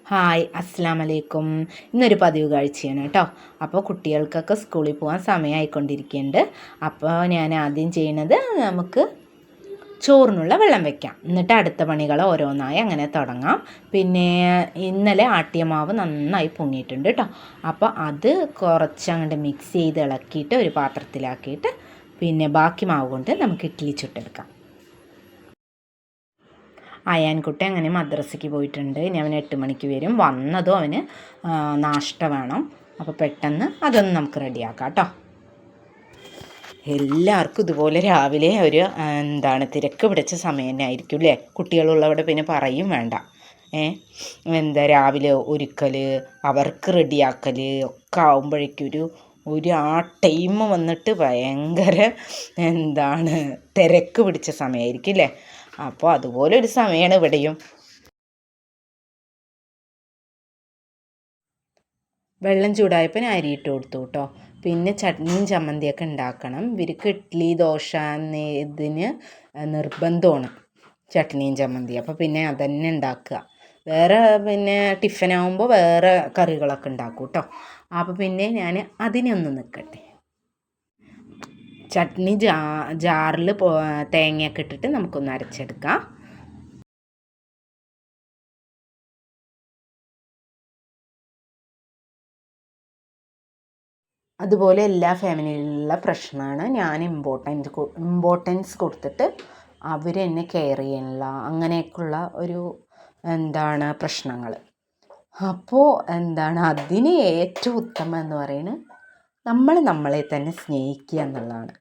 Hi അസ്സാം വലൈക്കും. ഇന്നൊരു പതിവ് കാഴ്ചയാണ് കേട്ടോ. അപ്പോൾ കുട്ടികൾക്കൊക്കെ സ്കൂളിൽ പോകാൻ സമയമായിക്കൊണ്ടിരിക്കുന്നുണ്ട്. അപ്പോൾ ഞാൻ ആദ്യം ചെയ്യുന്നത് നമുക്ക് ചോറിനുള്ള വെള്ളം വെക്കാം, എന്നിട്ട് അടുത്ത പണികൾ ഓരോന്നായി അങ്ങനെ തുടങ്ങാം. പിന്നെ ഇന്നലെ ആട്ടിയ മാവ് നന്നായി പൊങ്ങിയിട്ടുണ്ട് കേട്ടോ. അപ്പോൾ അത് കുറച്ച് അങ്ങോട്ട് മിക്സ് ചെയ്ത് ഇളക്കിയിട്ട് ഒരു പാത്രത്തിലാക്കിയിട്ട് പിന്നെ ബാക്കി മാവ് കൊണ്ട് നമുക്ക് ഇഡ്ഡലി ചുട്ടെടുക്കാം. അയാൻകുട്ടി അങ്ങനെ മദ്രസയ്ക്ക് പോയിട്ടുണ്ട്. ഇനി അവന് 8 മണിക്ക് വരും. വന്നതും അവന് നാഷ്ട വേണം. അപ്പോൾ പെട്ടെന്ന് അതൊന്ന് നമുക്ക് റെഡിയാക്കാം കേട്ടോ. എല്ലാവർക്കും ഇതുപോലെ രാവിലെ ഒരു തിരക്ക് പിടിച്ച സമയം തന്നെ ആയിരിക്കും അല്ലേ? കുട്ടികളുള്ളവിടെ പിന്നെ പറയും വേണ്ട. രാവിലെ ഒരുക്കൽ, അവർക്ക് റെഡിയാക്കൽ ഒക്കെ ആകുമ്പോഴേക്കും ഒരു ആ ടൈം വന്നിട്ട് ഭയങ്കര തിരക്ക് പിടിച്ച സമയമായിരിക്കും അല്ലേ? അപ്പോൾ അതുപോലെ ഒരു സമയമാണ് ഇവിടെയും. വെള്ളം ചൂടായപ്പോൾ ഞാൻ അരിയിട്ട് കൊടുത്തു കേട്ടോ. പിന്നെ ചട്നിയും ചമ്മന്തിയൊക്കെ ഉണ്ടാക്കണം. ഇവർക്ക് ഇഡ്ഡലി ദോശ ഇതിന് നിർബന്ധമാണ് ചട്നിയും ചമ്മന്തി. അപ്പോൾ പിന്നെ അതന്നെ ഉണ്ടാക്കുക. വേറെ പിന്നെ ടിഫിനാകുമ്പോൾ വേറെ കറികളൊക്കെ ഉണ്ടാക്കും കേട്ടോ. അപ്പോൾ പിന്നെ ഞാൻ അതിനൊന്ന് നിൽക്കട്ടെ. ചട്നി ജാറിൽ തേങ്ങയൊക്കെ ഇട്ടിട്ട് നമുക്കൊന്ന് അരച്ചെടുക്കാം. അതുപോലെ എല്ലാ ഫാമിലിയിലുള്ള പ്രശ്നമാണ്. ഞാൻ ഇമ്പോർട്ടൻസ് കൊടുത്തിട്ട് അവർ എന്നെ കെയർ ചെയ്യാനുള്ള അങ്ങനെയൊക്കെയുള്ള ഒരു പ്രശ്നങ്ങൾ. അപ്പോൾ അതിന് ഏറ്റവും ഉത്തമം എന്ന് പറയുന്നത് നമ്മൾ നമ്മളെ തന്നെ സ്നേഹിക്കുക എന്നുള്ളതാണ്.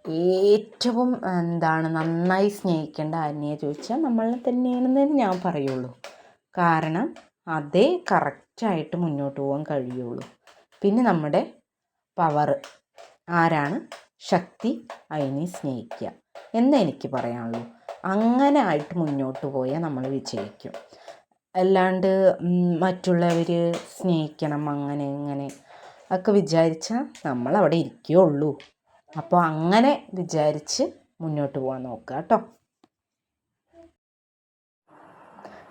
ഏറ്റവും നന്നായി സ്നേഹിക്കേണ്ട ആരെയെ ചോദിച്ചാൽ നമ്മളെ തന്നെയാണെന്നേ ഞാൻ പറയുള്ളൂ. കാരണം അതേ കറക്റ്റായിട്ട് മുന്നോട്ട് പോകാൻ കഴിയുള്ളൂ. പിന്നെ നമ്മുടെ പവർ ആരാണ്? ശക്തി. അതിനെ സ്നേഹിക്കുക എന്നേ എനിക്ക് പറയാനുള്ളൂ. അങ്ങനെ ആയിട്ട് മുന്നോട്ട് പോയാൽ നമ്മൾ വിജയിക്കും. അല്ലാണ്ട് മറ്റുള്ളവർ സ്നേഹിക്കണം അങ്ങനെ ഇങ്ങനെ ഒക്കെ വിചാരിച്ചാൽ നമ്മളവിടെ ഇരിക്കുകയുള്ളൂ. അപ്പോൾ അങ്ങനെ വിചാരിച്ച് മുന്നോട്ട് പോകാൻ നോക്കുക കേട്ടോ.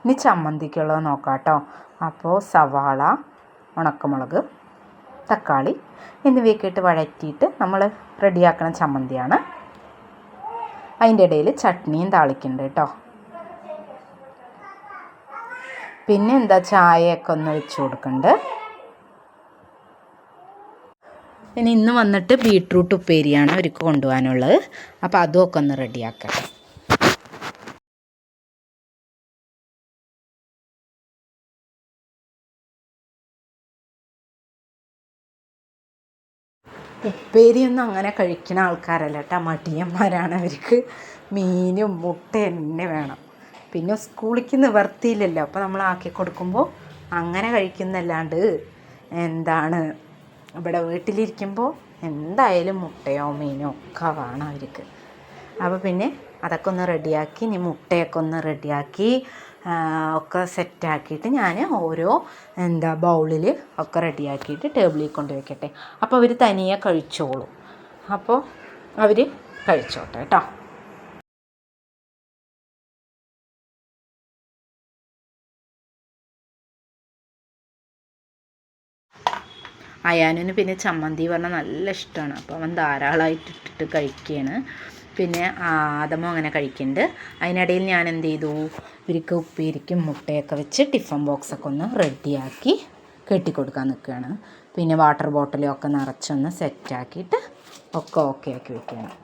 ഇനി ചമ്മന്തിക്കുള്ളത് നോക്കാം കേട്ടോ. അപ്പോൾ സവാള, ഉണക്കമുളക്, തക്കാളി എന്നിവയൊക്കെ ഇട്ട് വഴറ്റിയിട്ട് നമ്മൾ റെഡിയാക്കണ ചമ്മന്തിയാണ്. അതിൻ്റെ ഇടയിൽ ചട്നിയും താളിക്കുന്നുണ്ട് കേട്ടോ. പിന്നെ ചായയൊക്കെ ഒന്ന് വെച്ച് കൊടുക്കുന്നുണ്ട്. പിന്നെ ഇന്ന് വന്നിട്ട് ബീട്രൂട്ട് ഉപ്പേരിയാണ് അവർക്ക് കൊണ്ടുപോകാനുള്ളത്. അപ്പോൾ അതുമൊക്കെ ഒന്ന് റെഡിയാക്കട്ടെ. ഉപ്പേരിയൊന്നും അങ്ങനെ കഴിക്കുന്ന ആൾക്കാരല്ല കേട്ടോ, മടിയന്മാരാണ്. അവർക്ക് മീനും മുട്ട തന്നെ വേണം. പിന്നെ സ്കൂളിലേക്ക് നിവർത്തിയില്ലല്ലോ, അപ്പോൾ നമ്മൾ ആക്കി കൊടുക്കുമ്പോൾ അങ്ങനെ കഴിക്കുന്നല്ലാണ്ട് ഇവിടെ വീട്ടിലിരിക്കുമ്പോൾ എന്തായാലും മുട്ടയോ മീനോ ഒക്കെ വേണം അവർക്ക്. അപ്പോൾ പിന്നെ അതൊക്കെ ഒന്ന് റെഡിയാക്കി, ഇനി മുട്ടയൊക്കെ ഒന്ന് റെഡിയാക്കി ഒക്കെ സെറ്റാക്കിയിട്ട് ഞാൻ ഓരോ ബൗളിൽ ഒക്കെ റെഡിയാക്കിയിട്ട് ടേബിളിൽ കൊണ്ട് വയ്ക്കട്ടെ. അപ്പോൾ അവർ തനിയെ കഴിച്ചോളും. അപ്പോൾ അവർ കഴിച്ചോട്ടെ കേട്ടോ. അയാനിന് പിന്നെ ചമ്മന്തി പറഞ്ഞാൽ നല്ല ഇഷ്ടമാണ്. അപ്പോൾ അവൻ ധാരാളമായിട്ട് ഇട്ടിട്ട് കഴിക്കുകയാണ്. പിന്നെ ആദമോ അങ്ങനെ കഴിക്കുന്നുണ്ട്. അതിനിടയിൽ ഞാൻ എന്ത് ചെയ്തു, ഇവർക്ക് ഉപ്പേരിക്കും മുട്ടയൊക്കെ വെച്ച് ടിഫിൻ ബോക്സൊക്കെ ഒന്ന് റെഡിയാക്കി കെട്ടിക്കൊടുക്കാൻ നിൽക്കുകയാണ്. പിന്നെ വാട്ടർ ബോട്ടിലൊക്കെ നിറച്ചൊന്ന് സെറ്റാക്കിയിട്ട് ഒക്കെ ഓക്കെ ആക്കി വെക്കുകയാണ്.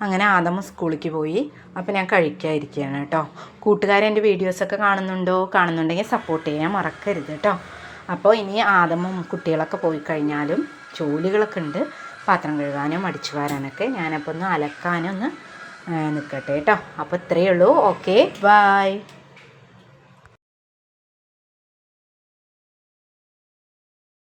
അങ്ങനെ ആദം സ്കൂളിലേക്ക് പോയി. അപ്പോൾ ഞാൻ കഴിക്കാതിരിക്കുകയാണ് കേട്ടോ. കൂട്ടുകാരെ എൻ്റെ വീഡിയോസൊക്കെ കാണുന്നുണ്ടെങ്കിൽ സപ്പോർട്ട് ചെയ്യാൻ മറക്കരുത് കേട്ടോ. അപ്പോൾ ഇനി ആദമും കുട്ടികളൊക്കെ പോയി കഴിഞ്ഞാലും ജോലികളൊക്കെ ഉണ്ട്, പാത്രം കഴുകാനും അടിച്ചു വാരാനൊക്കെ. ഞാനപ്പോൾ ഒന്ന് അലക്കാനൊന്ന് നിൽക്കട്ടെ കേട്ടോ. അപ്പോൾ ഇത്രയേ ഉള്ളൂ. Okay, by.